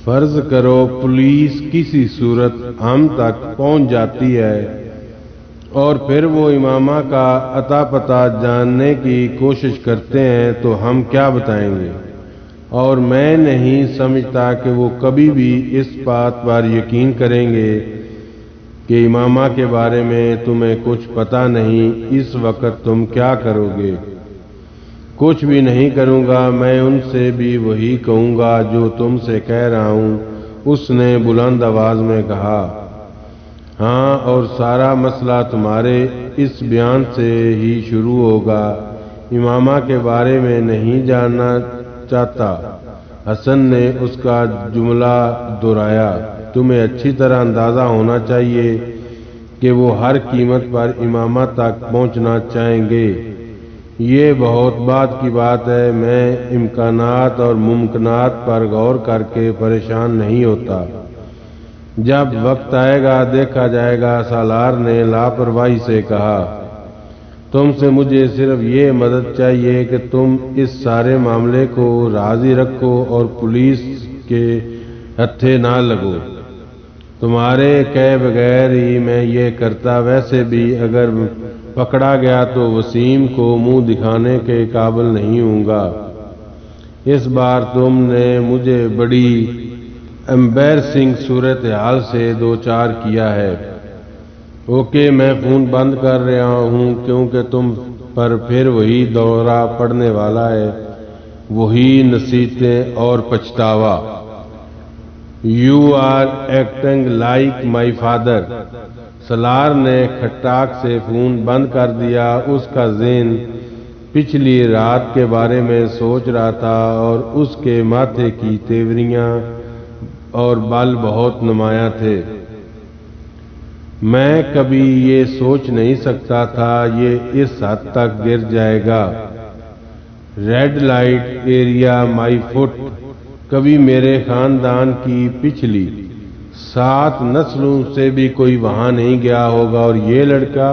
فرض کرو پولیس کسی صورت ہم تک پہنچ جاتی ہے اور پھر وہ امامہ کا اتا پتہ جاننے کی کوشش کرتے ہیں تو ہم کیا بتائیں گے؟ اور میں نہیں سمجھتا کہ وہ کبھی بھی اس بات پر یقین کریں گے کہ امامہ کے بارے میں تمہیں کچھ پتہ نہیں، اس وقت تم کیا کرو گے؟ کچھ بھی نہیں کروں گا، میں ان سے بھی وہی کہوں گا جو تم سے کہہ رہا ہوں، اس نے بلند آواز میں کہا۔ ہاں، اور سارا مسئلہ تمہارے اس بیان سے ہی شروع ہوگا۔ امامہ کے بارے میں نہیں جاننا چاہتا؟ حسن نے اس کا جملہ دہرایا۔ تمہیں اچھی طرح اندازہ ہونا چاہیے کہ وہ ہر قیمت پر امامہ تک پہنچنا چاہیں گے۔ یہ بہت بعد کی بات ہے، میں امکانات اور ممکنات پر غور کر کے پریشان نہیں ہوتا۔ جب وقت آئے گا دیکھا جائے گا، سالار نے لاپرواہی سے کہا۔ تم سے مجھے صرف یہ مدد چاہیے کہ تم اس سارے معاملے کو راضی رکھو اور پولیس کے ہتھے نہ لگو۔ تمہارے کہے بغیر ہی میں یہ کرتا، ویسے بھی اگر پکڑا گیا تو وسیم کو منہ دکھانے کے قابل نہیں ہوں گا۔ اس بار تم نے مجھے بڑی ایمبیرسنگ صورتحال سے دوچار کیا ہے۔ اوکے، میں فون بند کر رہا ہوں کیونکہ تم پر پھر وہی دورہ پڑنے والا ہے، وہی نصیحتیں اور پچھتاوا۔ You are acting like my father. Salar نے کھٹاک سے فون بند کر دیا۔ اس کا ذہن پچھلی رات کے بارے میں سوچ رہا تھا اور اس کے ماتھے کی تیوریاں اور بال بہت نمایاں تھے۔ میں کبھی یہ سوچ نہیں سکتا تھا یہ اس حد تک گر جائے گا۔ ریڈ لائٹ ایریا مائی فٹ۔ کبھی میرے خاندان کی پچھلی 7 نسلوں سے بھی کوئی وہاں نہیں گیا ہوگا، اور یہ لڑکا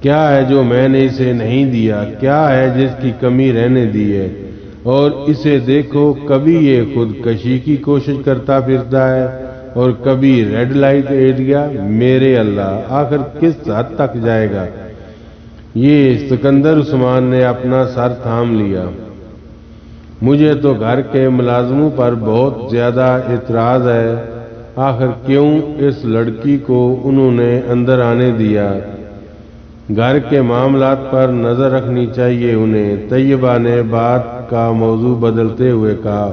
کیا ہے جو میں نے اسے نہیں دیا؟ کیا ہے جس کی کمی رہنے دی ہے؟ اور اسے دیکھو، کبھی یہ خودکشی کی کوشش کرتا پھرتا ہے اور کبھی ریڈ لائٹ ایریا۔ میرے اللہ، آخر کس حد تک جائے گا یہ؟ سکندر عثمان نے اپنا سر تھام لیا۔ مجھے تو گھر کے ملازموں پر بہت زیادہ اعتراض ہے۔ آخر کیوں اس لڑکی کو انہوں نے اندر آنے دیا؟ گھر کے معاملات پر نظر رکھنی چاہیے انہیں۔ طیبہ نے بات کا موضوع بدلتے ہوئے کہا۔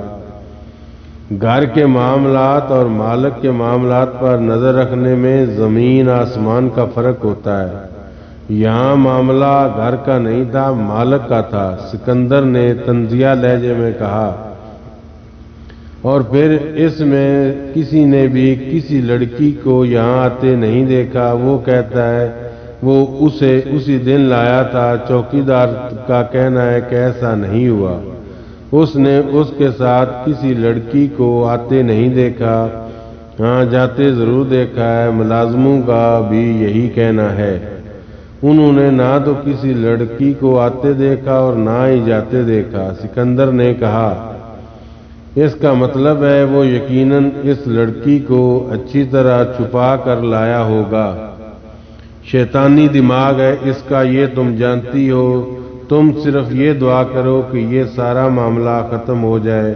گھر کے معاملات اور مالک کے معاملات پر نظر رکھنے میں زمین آسمان کا فرق ہوتا ہے۔ یہاں معاملہ گھر کا نہیں تھا، مالک کا تھا، سکندر نے طنزیہ لہجے میں کہا۔ اور پھر اس میں کسی نے بھی کسی لڑکی کو یہاں آتے نہیں دیکھا۔ وہ کہتا ہے وہ اسے اسی دن لایا تھا۔ چوکیدار کا کہنا ہے کہ ایسا نہیں ہوا، اس نے اس کے ساتھ کسی لڑکی کو آتے نہیں دیکھا۔ ہاں، جاتے ضرور دیکھا ہے۔ ملازموں کا بھی یہی کہنا ہے، انہوں نے نہ تو کسی لڑکی کو آتے دیکھا اور نہ ہی جاتے دیکھا۔ سکندر نے کہا، اس کا مطلب ہے وہ یقیناً اس لڑکی کو اچھی طرح چھپا کر لایا ہوگا۔ شیطانی دماغ ہے اس کا، یہ تم جانتی ہو۔ تم صرف یہ دعا کرو کہ یہ سارا معاملہ ختم ہو جائے،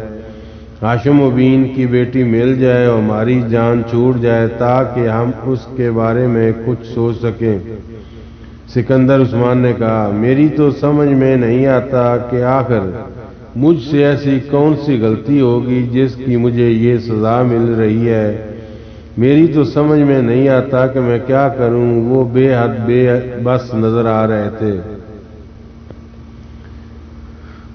ہاشم مبین کی بیٹی مل جائے اور ہماری جان چھوٹ جائے تاکہ ہم اس کے بارے میں کچھ سوچ سکیں۔ سکندر عثمان نے کہا، میری تو سمجھ میں نہیں آتا کہ آخر مجھ سے ایسی کون سی غلطی ہوگی جس کی مجھے یہ سزا مل رہی ہے؟ میری تو سمجھ میں نہیں آتا کہ میں کیا کروں۔ وہ بے حد بے بس نظر آ رہے تھے۔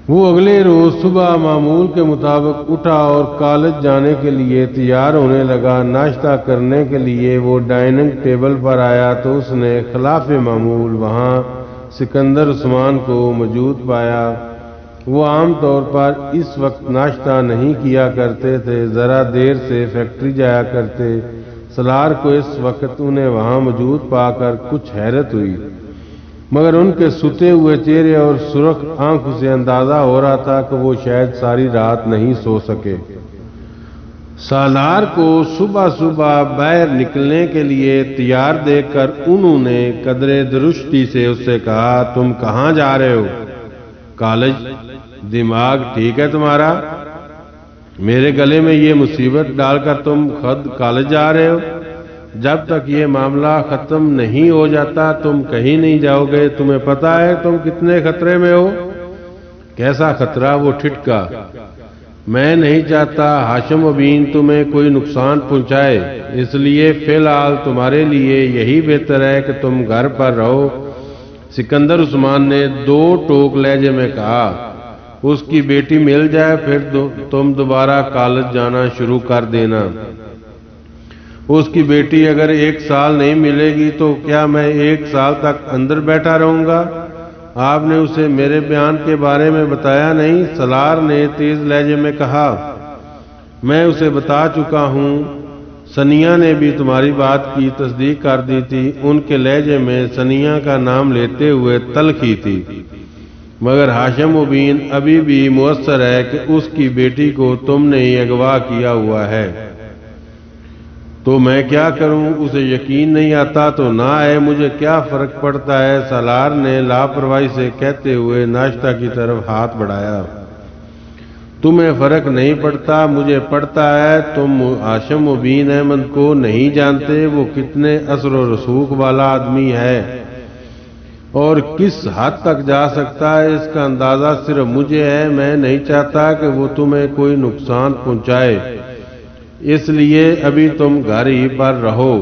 وہ اگلے روز صبح معمول کے مطابق اٹھا اور کالج جانے کے لیے تیار ہونے لگا۔ ناشتہ کرنے کے لیے وہ ڈائننگ ٹیبل پر آیا تو اس نے خلاف معمول وہاں سکندر عثمان کو موجود پایا۔ وہ عام طور پر اس وقت ناشتہ نہیں کیا کرتے تھے، ذرا دیر سے فیکٹری جایا کرتے۔ سالار کو اس وقت انہیں وہاں موجود پا کر کچھ حیرت ہوئی، مگر ان کے سوتے ہوئے چہرے اور سرخ آنکھوں سے اندازہ ہو رہا تھا کہ وہ شاید ساری رات نہیں سو سکے۔ سالار کو صبح صبح باہر نکلنے کے لیے تیار دیکھ کر انہوں نے قدرے درشتی سے اس سے کہا، تم کہاں جا رہے ہو؟ کالج، دماغ ٹھیک ہے تمہارا؟ میرے گلے میں یہ مصیبت ڈال کر تم خود کالج جا رہے ہو؟ جب تک یہ معاملہ ختم نہیں ہو جاتا تم کہیں نہیں جاؤ گے۔ تمہیں پتا ہے تم کتنے خطرے میں ہو؟ کیسا خطرہ؟ وہ ٹھٹکا، میں نہیں چاہتا ہاشم ابین تمہیں کوئی نقصان پہنچائے، اس لیے فی الحال تمہارے لیے یہی بہتر ہے کہ تم گھر پر رہو۔ سکندر عثمان نے دو ٹوک لہجے میں کہا، اس کی بیٹی مل جائے پھر تم دوبارہ کالج جانا شروع کر دینا۔ اس کی بیٹی اگر 1 سال نہیں ملے گی تو کیا میں 1 سال تک اندر بیٹھا رہوں گا؟ آپ نے اسے میرے بیان کے بارے میں بتایا نہیں؟ سالار نے تیز لہجے میں کہا، میں اسے بتا چکا ہوں، ثنیہ نے بھی تمہاری بات کی تصدیق کر دی تھی۔ ان کے لہجے میں ثنیہ کا نام لیتے ہوئے تلخی تھی، مگر ہاشم ابین ابھی بھی مؤثر ہے کہ اس کی بیٹی کو تم نے ہی اغوا کیا ہوا ہے۔ تو میں کیا کروں؟ اسے یقین نہیں آتا تو نہ آئے، مجھے کیا فرق پڑتا ہے؟ سالار نے لاپرواہی سے کہتے ہوئے ناشتہ کی طرف ہاتھ بڑھایا۔ تمہیں فرق نہیں پڑتا، مجھے پڑتا ہے۔ تم ہاشم ابین احمد کو نہیں جانتے، وہ کتنے اثر و رسوخ والا آدمی ہے اور کس حد تک جا سکتا ہے، اس کا اندازہ صرف مجھے ہے۔ میں نہیں چاہتا کہ وہ تمہیں کوئی نقصان پہنچائے، اس لیے ابھی تم گھر ہی پر رہو۔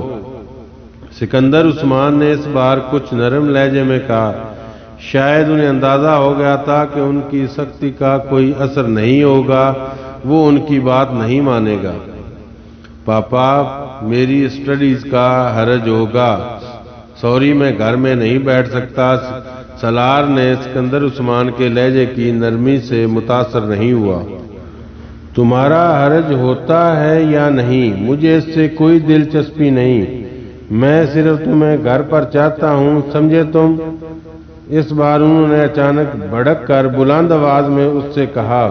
سکندر عثمان نے اس بار کچھ نرم لہجے میں کہا، شاید انہیں اندازہ ہو گیا تھا کہ ان کی سختی کا کوئی اثر نہیں ہوگا، وہ ان کی بات نہیں مانے گا۔ پاپا، میری اسٹڈیز کا حرج ہوگا، سوری میں گھر میں نہیں بیٹھ سکتا۔ سالار نے سکندر عثمان کے لہجے کی نرمی سے متاثر نہیں ہوا۔ تمہارا حرج ہوتا ہے یا نہیں، مجھے اس سے کوئی دلچسپی نہیں، میں صرف تمہیں گھر پر چاہتا ہوں، سمجھے تم؟ اس بار انہوں نے اچانک بھڑک کر بلند آواز میں اس سے کہا،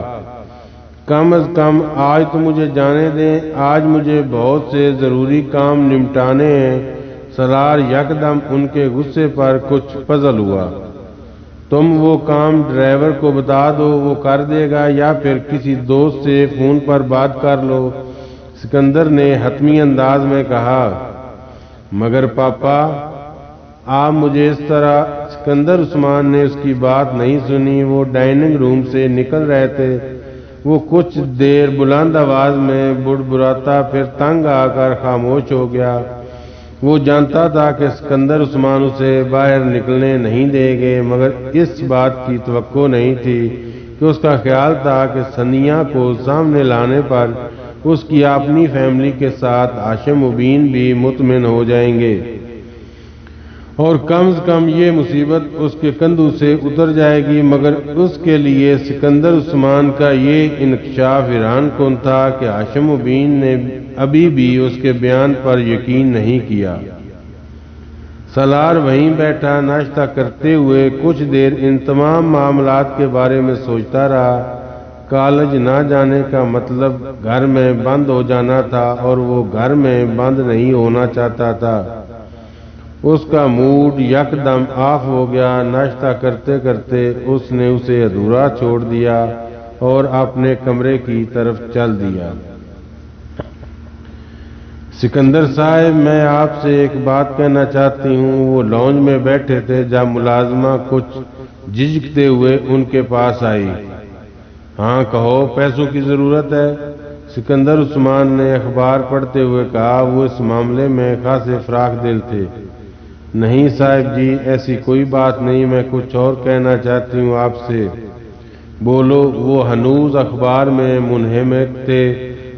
کم از کم آج تو مجھے جانے دیں، آج مجھے بہت سے ضروری کام نمٹانے ہیں۔ سالار یکدم ان کے غصے پر کچھ پزل ہوا۔ تم وہ کام ڈرائیور کو بتا دو، وہ کر دے گا، یا پھر کسی دوست سے فون پر بات کر لو، سکندر نے حتمی انداز میں کہا۔ مگر پاپا، آپ مجھے اس طرح۔ سکندر عثمان نے اس کی بات نہیں سنی، وہ ڈائننگ روم سے نکل رہے تھے۔ وہ کچھ دیر بلند آواز میں بڑبڑاتا، پھر تنگ آ کر خاموش ہو گیا۔ وہ جانتا تھا کہ سکندر عثمان اسے باہر نکلنے نہیں دیں گے، مگر اس بات کی توقع نہیں تھی کہ اس کا خیال تھا کہ ثنیہ کو سامنے لانے پر اس کی اپنی فیملی کے ساتھ ہاشم ابین بھی مطمئن ہو جائیں گے اور کم از کم یہ مصیبت اس کے کندھوں سے اتر جائے گی۔ مگر اس کے لیے سکندر عثمان کا یہ انکشاف حیران کن تھا کہ ہاشم ابین نے ابھی بھی اس کے بیان پر یقین نہیں کیا۔ سالار وہیں بیٹھا ناشتہ کرتے ہوئے کچھ دیر ان تمام معاملات کے بارے میں سوچتا رہا۔ کالج نہ جانے کا مطلب گھر میں بند ہو جانا تھا اور وہ گھر میں بند نہیں ہونا چاہتا تھا۔ اس کا موڈ یکدم آف ہو گیا۔ ناشتہ کرتے کرتے اس نے اسے ادھورا چھوڑ دیا اور اپنے کمرے کی طرف چل دیا۔ سکندر صاحب، میں آپ سے ایک بات کہنا چاہتی ہوں۔ وہ لانج میں بیٹھے تھے جب ملازمہ کچھ جھجکتے ہوئے ان کے پاس آئی۔ ہاں کہو، پیسوں کی ضرورت ہے، سکندر عثمان نے اخبار پڑھتے ہوئے کہا۔ وہ اس معاملے میں خاصے فراخ دل تھے۔ نہیں صاحب جی، ایسی کوئی بات نہیں، میں کچھ اور کہنا چاہتی ہوں آپ سے۔ بولو۔ وہ ہنوز اخبار میں منہمک تھے۔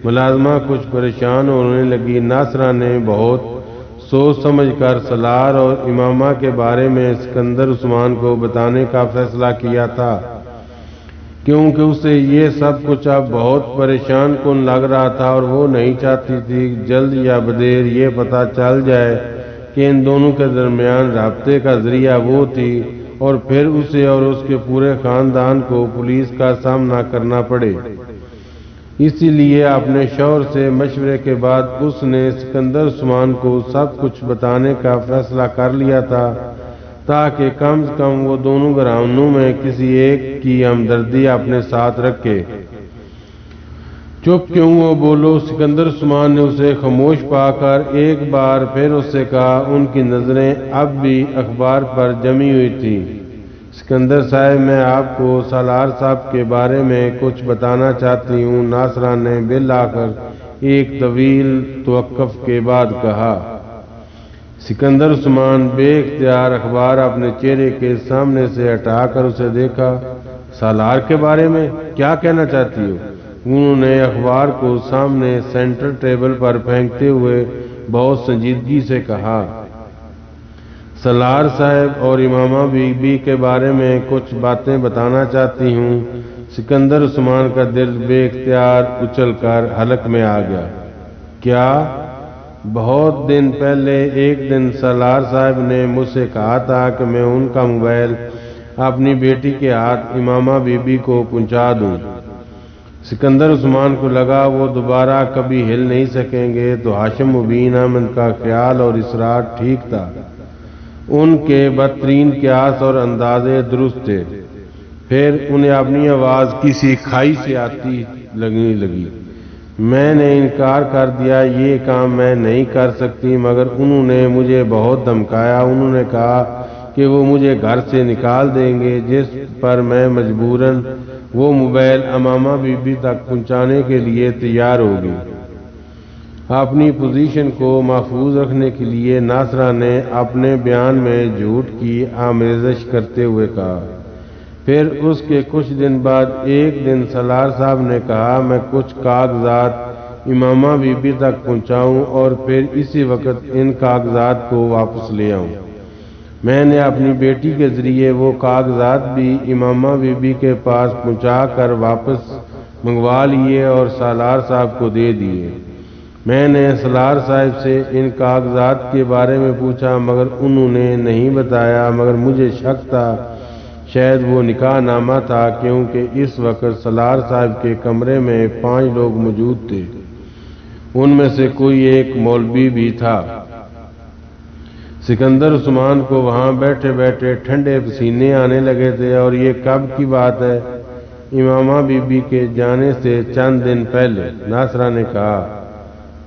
ملازمہ کچھ پریشان ہونے لگی۔ ناصرہ نے بہت سوچ سمجھ کر سالار اور امامہ کے بارے میں سکندر عثمان کو بتانے کا فیصلہ کیا تھا، کیونکہ اسے یہ سب کچھ اب بہت پریشان کن لگ رہا تھا اور وہ نہیں چاہتی تھی جلد یا بدیر یہ پتہ چل جائے کہ ان دونوں کے درمیان رابطے کا ذریعہ وہ تھی اور پھر اسے اور اس کے پورے خاندان کو پولیس کا سامنا کرنا پڑے۔ اسی لیے اپنے شوہر سے مشورے کے بعد اس نے سکندر عثمان کو سب کچھ بتانے کا فیصلہ کر لیا تھا تاکہ کم از کم وہ دونوں گھرانوں میں کسی ایک کی ہمدردی اپنے ساتھ رکھے۔ چپ کیوں ہو، بولو۔ سکندر عثمان نے اسے خاموش پا کر ایک بار پھر اس سے کہا۔ ان کی نظریں اب بھی اخبار پر جمی ہوئی تھیں۔ سکندر صاحب، میں آپ کو سالار صاحب کے بارے میں کچھ بتانا چاہتی ہوں، ناصرہ نے بالآخر ایک طویل توقف کے بعد کہا۔ سکندر عثمان بے اختیار اخبار اپنے چہرے کے سامنے سے ہٹا کر اسے دیکھا۔ سالار کے بارے میں کیا کہنا چاہتی ہو؟ انہوں نے اخبار کو سامنے سینٹر ٹیبل پر پھینکتے ہوئے بہت سنجیدگی سے کہا۔ سالار صاحب اور امامہ بی بی کے بارے میں کچھ باتیں بتانا چاہتی ہوں۔ سکندر عثمان کا دل بے اختیار اچھل کر حلق میں آ گیا۔ کیا؟ بہت دن پہلے ایک دن سالار صاحب نے مجھ سے کہا تھا کہ میں ان کا موبائل اپنی بیٹی کے ہاتھ امامہ بی بی کو پہنچا دوں۔ سکندر عثمان کو لگا وہ دوبارہ کبھی ہل نہیں سکیں گے، تو ہاشم مبین احمد کا خیال اور اصرار ٹھیک تھا۔ ان کے بدترین قیاس اور اندازے درست تھے۔ پھر انہیں اپنی آواز کسی کھائی سے آتی لگنے لگی۔ میں نے انکار کر دیا، یہ کام میں نہیں کر سکتی، مگر انہوں نے مجھے بہت دھمکایا۔ انہوں نے کہا کہ وہ مجھے گھر سے نکال دیں گے، جس پر میں مجبوراً وہ موبائل امامہ بی بی تک پہنچانے کے لیے تیار ہوگی۔ اپنی پوزیشن کو محفوظ رکھنے کے لیے ناصرہ نے اپنے بیان میں جھوٹ کی آمیزش کرتے ہوئے کہا۔ پھر اس کے کچھ دن بعد ایک دن سالار صاحب نے کہا میں کچھ کاغذات امامہ بی بی تک پہنچاؤں اور پھر اسی وقت ان کاغذات کو واپس لے آؤں۔ میں نے اپنی بیٹی کے ذریعے وہ کاغذات بھی امامہ بی بی کے پاس پہنچا کر واپس منگوا لیے اور سالار صاحب کو دے دیے۔ میں نے سالار صاحب سے ان کاغذات کے بارے میں پوچھا، مگر انہوں نے نہیں بتایا، مگر مجھے شک تھا شاید وہ نکاح نامہ تھا، کیونکہ اس وقت سالار صاحب کے کمرے میں 5 لوگ موجود تھے، ان میں سے کوئی ایک مولوی بھی تھا۔ سکندر عثمان کو وہاں بیٹھے بیٹھے ٹھنڈے پسینے آنے لگے تھے، اور یہ کب کی بات ہے؟ امامہ بی بی کے جانے سے چند دن پہلے۔ ناصرہ نے کہا۔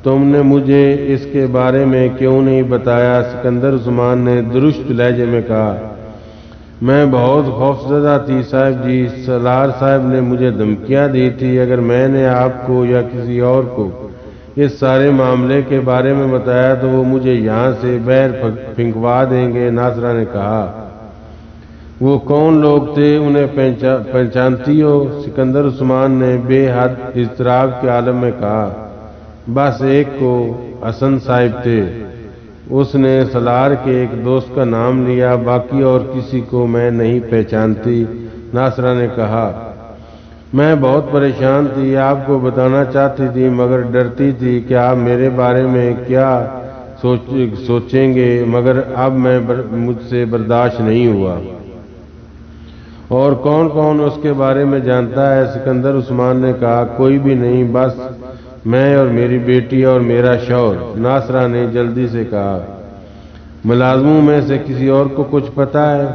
تم نے مجھے اس کے بارے میں کیوں نہیں بتایا؟ سکندر عثمان نے درست لہجے میں کہا۔ میں بہت خوفزدہ تھی صاحب جی، سالار صاحب نے مجھے دھمکیاں دی تھی، اگر میں نے آپ کو یا کسی اور کو اس سارے معاملے کے بارے میں بتایا تو وہ مجھے یہاں سے باہر پھینکوا دیں گے۔ ناصرہ نے کہا۔ وہ کون لوگ تھے؟ انہیں پہچانتی ہو؟ سکندر عثمان نے بے حد اضطراب کے عالم میں کہا۔ بس ایک کو، حسن صاحب تھے۔ اس نے سالار کے ایک دوست کا نام لیا، باقی اور کسی کو میں نہیں پہچانتی۔ ناصرہ نے کہا۔ میں بہت پریشان تھی، آپ کو بتانا چاہتی تھی مگر ڈرتی تھی کہ آپ میرے بارے میں کیا سوچیں گے، مگر اب مجھ سے برداشت نہیں ہوا۔ اور کون کون اس کے بارے میں جانتا ہے؟ سکندر عثمان نے کہا۔ کوئی بھی نہیں، بس میں اور میری بیٹی اور میرا شوہر۔ ناصرہ نے جلدی سے کہا۔ ملازموں میں سے کسی اور کو کچھ پتا ہے؟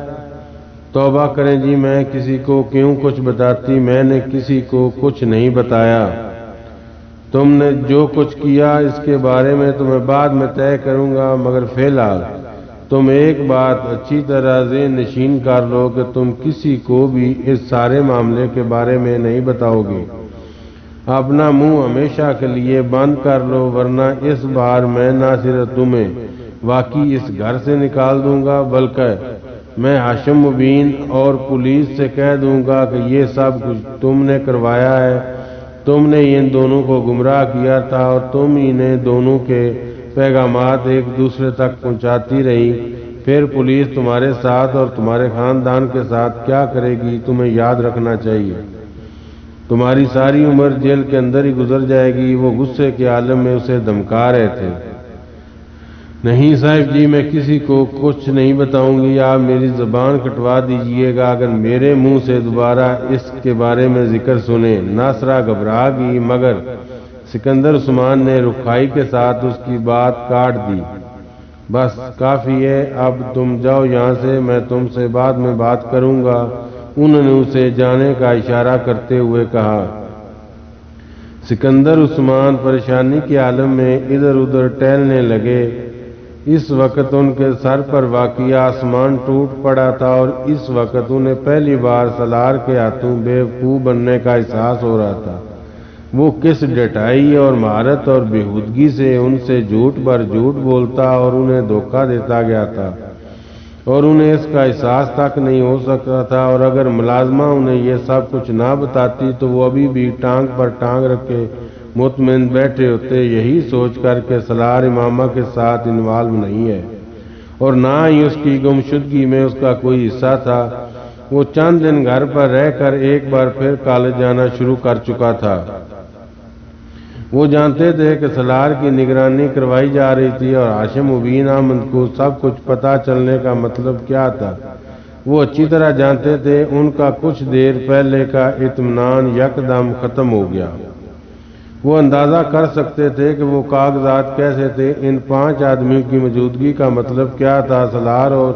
توبہ کریں جی، میں کسی کو کیوں کچھ بتاتی؟ میں نے کسی کو کچھ نہیں بتایا۔ تم نے جو کچھ کیا اس کے بارے میں تو میں بعد میں طے کروں گا، مگر فی الحال تم ایک بات اچھی طرح ذہن نشین کر لو کہ تم کسی کو بھی اس سارے معاملے کے بارے میں نہیں بتاؤ گے۔ اپنا منہ ہمیشہ کے لیے بند کر لو، ورنہ اس بار میں نہ صرف تمہیں واقعی اس گھر سے نکال دوں گا، بلکہ میں ہاشم مبین اور پولیس سے کہہ دوں گا کہ یہ سب کچھ تم نے کروایا ہے۔ تم نے ان دونوں کو گمراہ کیا تھا اور تم انہیں دونوں کے پیغامات ایک دوسرے تک پہنچاتی رہی۔ پھر پولیس تمہارے ساتھ اور تمہارے خاندان کے ساتھ کیا کرے گی تمہیں یاد رکھنا چاہیے۔ تمہاری ساری عمر جیل کے اندر ہی گزر جائے گی۔ وہ غصے کے عالم میں اسے دھمکا رہے تھے۔ نہیں صاحب جی، میں کسی کو کچھ نہیں بتاؤں گی، آپ میری زبان کٹوا دیجئے گا اگر میرے منہ سے دوبارہ اس کے بارے میں ذکر سنیں۔ ناصرہ گھبرا گئی، مگر سکندر عثمان نے رکھائی کے ساتھ اس کی بات کاٹ دی۔ بس کافی ہے، اب تم جاؤ یہاں سے، میں تم سے بعد میں بات کروں گا۔ انہوں نے اسے جانے کا اشارہ کرتے ہوئے کہا۔ سکندر عثمان پریشانی کے عالم میں ادھر ادھر ٹہلنے لگے۔ اس وقت ان کے سر پر واقعی آسمان ٹوٹ پڑا تھا اور اس وقت انہیں پہلی بار سالار کے ہاتھوں بیوقوف بننے کا احساس ہو رہا تھا۔ وہ کس ڈٹائی اور مہارت اور بےہودگی سے ان سے جھوٹ پر جھوٹ بولتا اور انہیں دھوکہ دیتا گیا تھا، اور انہیں اس کا احساس تک نہیں ہو سکتا تھا، اور اگر ملازمہ انہیں یہ سب کچھ نہ بتاتی تو وہ ابھی بھی ٹانگ پر ٹانگ رکھے مطمئن بیٹھے ہوتے، یہی سوچ کر کہ سالار امامہ کے ساتھ انوالو نہیں ہے اور نہ ہی اس کی گمشدگی میں اس کا کوئی حصہ تھا۔ وہ چند دن گھر پر رہ کر ایک بار پھر کالج جانا شروع کر چکا تھا۔ وہ جانتے تھے کہ سالار کی نگرانی کروائی جا رہی تھی اور ہاشم مبین احمد کو سب کچھ پتہ چلنے کا مطلب کیا تھا۔ وہ اچھی طرح جانتے تھے ان کا کچھ دیر پہلے کا اطمینان یکدم ختم ہو گیا۔ وہ اندازہ کر سکتے تھے کہ وہ کاغذات کیسے تھے، ان 5 آدمیوں کی موجودگی کا مطلب کیا تھا، سالار اور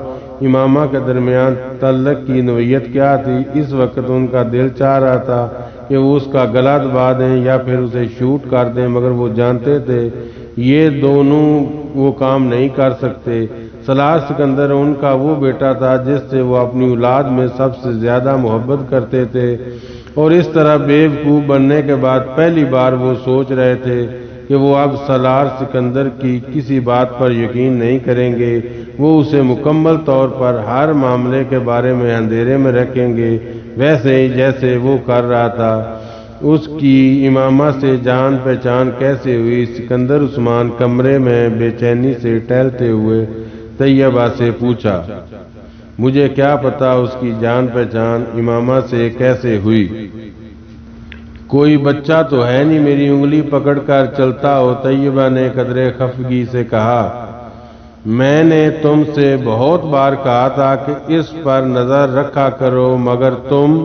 امامہ کے درمیان تعلق کی نوعیت کیا تھی۔ اس وقت ان کا دل چاہ رہا تھا کہ وہ اس کا گلا دبا دیں یا پھر اسے شوٹ کر دیں، مگر وہ جانتے تھے یہ دونوں وہ کام نہیں کر سکتے۔ سالار سکندر ان کا وہ بیٹا تھا جس سے وہ اپنی اولاد میں سب سے زیادہ محبت کرتے تھے، اور اس طرح بیوقوف بننے کے بعد پہلی بار وہ سوچ رہے تھے کہ وہ اب سالار سکندر کی کسی بات پر یقین نہیں کریں گے، وہ اسے مکمل طور پر ہر معاملے کے بارے میں اندھیرے میں رکھیں گے، ویسے ہی جیسے وہ کر رہا تھا۔ اس کی امامہ سے جان پہچان کیسے ہوئی؟ سکندر عثمان کمرے میں بے چینی سے ٹہلتے ہوئے طیبہ سے پوچھا۔ مجھے کیا پتا اس کی جان پہچان امامہ سے کیسے ہوئی؟ کوئی بچہ تو ہے نہیں میری انگلی پکڑ کر چلتا ہو، طیبہ نے قدرے خفگی سے کہا۔ میں نے تم سے بہت بار کہا تھا کہ اس پر نظر رکھا کرو، مگر تم